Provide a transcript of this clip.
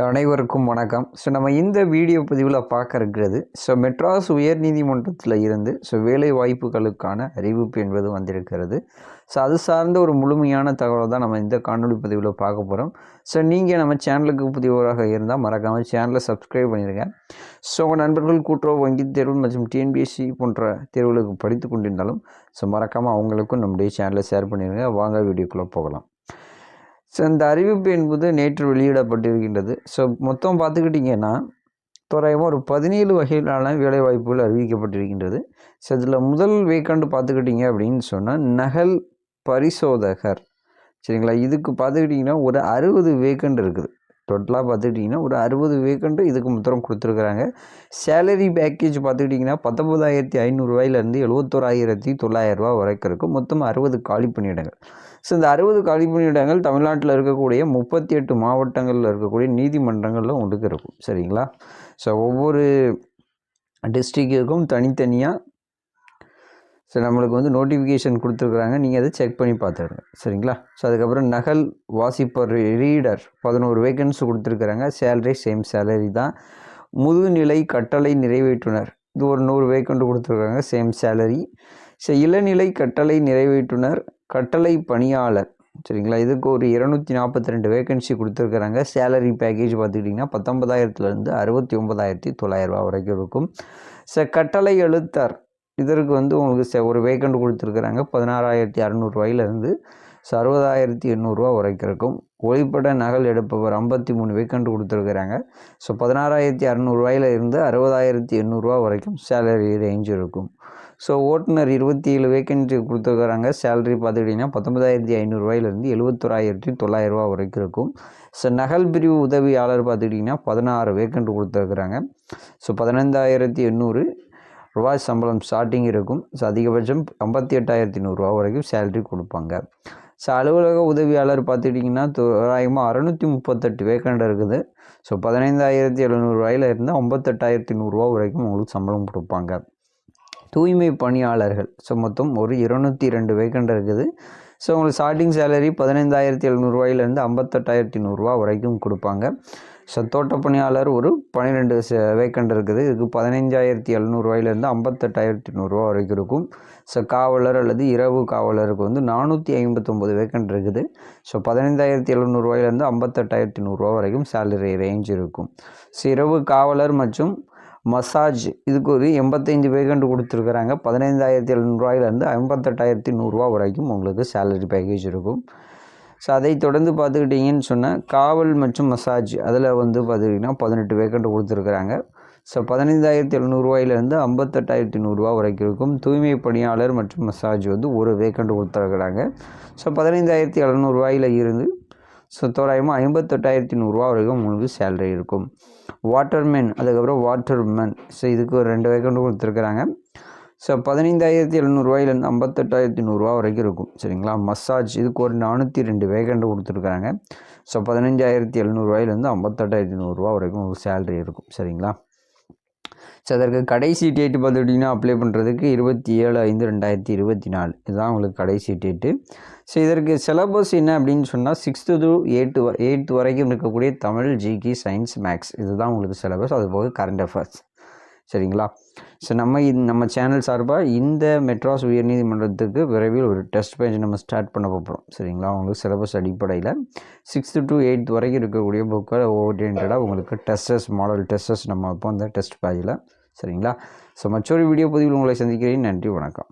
அனைவருக்கும் வணக்கம். நம்ம இந்த வீடியோ பதிவில் பார்க்க இருக்கிறது மெட்ராஸ் உயர்நீதிமன்றத்தில் இருந்து வேலை வாய்ப்புகளுக்கான அறிவிப்பு என்பது வந்திருக்கிறது. அது சார்ந்த ஒரு முழுமையான தகவலை தான் நம்ம இந்த காணொலி பதிவில் பார்க்க போகிறோம். நீங்கள் நம்ம சேனலுக்கு புதியவராக இருந்தால் மறக்காமல் சேனலை சப்ஸ்கிரைப் பண்ணிடுங்க. உங்கள் நண்பர்கள் கூட்டுறவு வங்கி தேர்வு மற்றும் டிஎன்பிஎஸ்சி போன்ற தேர்வுகளுக்கு படித்து கொண்டிருந்தாலும் மறக்காமல் அவங்களுக்கும் நம்முடைய சேனலை ஷேர் பண்ணிடுங்க. வாங்க வீடியோக்குள்ளே போகலாம். இந்த அறிவிப்பு என்பது நேற்று வெளியிடப்பட்டிருக்கின்றது. மொத்தம் பார்த்துக்கிட்டிங்கன்னா தோராயமாக ஒரு 17 வகையிலான வேலைவாய்ப்புகள் அறிவிக்கப்பட்டிருக்கின்றது. இதில் முதல் வேக்கண்ட் பார்த்துக்கிட்டிங்க அப்படின்னு சொன்னால் நகல் பரிசோதகர். சரிங்களா, இதுக்கு பார்த்துக்கிட்டிங்கன்னா ஒரு 60 வேக்கண்ட் இருக்குது. டோட்டலாக பார்த்துக்கிட்டிங்கன்னா ஒரு 60 வேக்கண்ட்டு இதுக்கு மொத்தம் கொடுத்துருக்குறாங்க. சேலரி பேக்கேஜ் பார்த்துக்கிட்டிங்கன்னா 19,500 71,900 வரைக்கும் இருக்கும். மொத்தம் 60 காலி பணியிடங்கள். இந்த 60 காலி பணியிடங்கள் தமிழ்நாட்டில் இருக்கக்கூடிய 38 மாவட்டங்களில் இருக்கக்கூடிய நீதிமன்றங்களில் உங்களுக்கு இருக்கும். சரிங்களா, ஒவ்வொரு டிஸ்ட்ரிக்ட்டுக்கும் தனித்தனியாக நம்மளுக்கு நோட்டிஃபிகேஷன் கொடுத்துருக்குறாங்க. நீங்கள் அதை செக் பண்ணி பார்த்துடுங்க. சரிங்களா, அதுக்கப்புறம் நகல் வாசிப்பர் ரீடர் 11 வேக்கன்ஸ் கொடுத்துருக்குறாங்க. சேலரி சேம் சேலரி தான். முதுநிலை கட்டளை நிறைவேற்றுனர் இது ஒரு 100 வேக்கண்ட் கொடுத்துருக்குறாங்க. Same salary. இளநிலை கட்டளை நிறைவேற்றுனர் கட்டளை பணியாளர். சரிங்களா, இதுக்கு ஒரு 242 வேக்கன்சி கொடுத்துருக்குறாங்க. சேலரி பேக்கேஜ் பார்த்துக்கிட்டிங்கன்னா 19,000 69,900 வரைக்கும் இருக்கும். கட்டளை எழுத்தர் இதற்கு உங்களுக்கு ஒரு வேக்கண்ட் கொடுத்துருக்குறாங்க. 16,600 60,800 வரைக்கும் இருக்கும். ஒளிப்பட நகல் எடுப்பவர் 53 வேக்கண்ட் கொடுத்துருக்குறாங்க. 16,600 60,800 வரைக்கும் சேலரி ரேஞ்ச் இருக்கும். ஓட்டுநர் 27 வேக்கன்ட் கொடுத்துருக்குறாங்க. சேலரி பார்த்துக்கிட்டிங்கன்னா 19,500 71,900 வரைக்கும் இருக்கும். நகல் பிரிவு உதவியாளர் பார்த்துக்கிட்டிங்கன்னா 16 வேக்கண்ட் கொடுத்துருக்குறாங்க. 15,800 சம்பளம் ஸ்டார்டிங் இருக்கும். அதிகபட்சம் 58,100 வரைக்கும் சேலரி கொடுப்பாங்க. அலுவலக உதவியாளர் பார்த்துக்கிட்டிங்கன்னா தோராயமாக 638 வேக்கண்ட் இருக்குது. 15,700 இருந்து 58,100 வரைக்கும் உங்களுக்கு சம்பளம் கொடுப்பாங்க. தூய்மை பணியாளர்கள் மொத்தம் ஒரு 202 வேக்கண்ட் இருக்குது. உங்களுக்கு ஸ்டார்டிங் சேலரி 15,700 இருந்து 58,100 வரைக்கும் கொடுப்பாங்க. தோட்ட பணியாளர் ஒரு 12 வேக்கண்ட் இருக்குது. இதுக்கு 15,700 இருந்து 58,100 வரைக்கும் இருக்கும். காவலர் அல்லது இரவு காவலருக்கு 459 வேக்கண்ட் இருக்குது. 15,700 இருந்து 58,100 வரைக்கும் சேலரி ரேஞ்ச் இருக்கும். இரவு காவலர் மற்றும் மசாஜ் இதுக்கு ஒரு 85 வேக்கண்ட் கொடுத்துருக்குறாங்க. 15,700 இருந்து 58,100 வரைக்கும் உங்களுக்கு சேலரி பேக்கேஜ் இருக்கும். அதை தொடர்ந்து பார்த்துக்கிட்டிங்கன்னு சொன்னால் காவல் மற்றும் மசாஜ் அதில் பார்த்துக்கிட்டிங்கன்னா 18 வேக்கண்ட் கொடுத்துருக்குறாங்க. 15,700 இருந்து 58,100 வரைக்கும் இருக்கும். தூய்மை பணியாளர் மற்றும் மசாஜ் ஒரு வேக்கண்ட் கொடுத்துருக்குறாங்க. 15,700 இருந்து தோராயமாக 58,100 வரைக்கும் உங்களுக்கு சேலரி இருக்கும். வாட்டர்மேன் அதுக்கப்புறம் வாட்டர்மேன் இதுக்கு ஒரு 2 வேக்கண்ட் கொடுத்துருக்குறாங்க. 15,700 இருந்து 58,100 வரைக்கும் இருக்கும். சரிங்களா, மசாஜ் இதுக்கு ஒரு 402 வேக்கண்ட் கொடுத்துருக்குறாங்க. 15,700 இருந்து 58,100 வரைக்கும் உங்களுக்கு சேலரி இருக்கும். சரிங்களா, அதற்கு கடைசி டேட்டு பார்த்துக்கிட்டிங்கன்னா அப்ளை பண்ணுறதுக்கு 27/5/2024 இதுதான் உங்களுக்கு கடைசி டேட்டு. இதற்கு சிலபஸ் என்ன அப்படின்னு சொன்னால் 6th to 8th வரைக்கும் இருக்கக்கூடிய தமிழ், ஜிகே, சயின்ஸ், மேக்ஸ் இதுதான் உங்களுக்கு சிலபஸ். அது போக கரண்ட் அஃபேர்ஸ். சரிங்களா, நம்ம சேனல் சார்பாக இந்த மெட்ராஸ் உயர்நீதிமன்றத்துக்கு விரைவில் ஒரு டெஸ்ட் பேஜ் நம்ம ஸ்டார்ட் பண்ண போகிறோம். சரிங்களா, உங்களுக்கு சிலபஸ் அடிப்படையில் 6th to 8th வரைக்கும் இருக்கக்கூடிய புக்கை ஓரியன்டாக உங்களுக்கு டெஸ்டஸ் மாடல் டெஸ்டஸ் நம்ம வைப்போம் அந்த டெஸ்ட் பேஜில். சரிங்களா, மற்றொரு வீடியோ பதிவில் உங்களை சந்திக்கிறேன். நன்றி, வணக்கம்.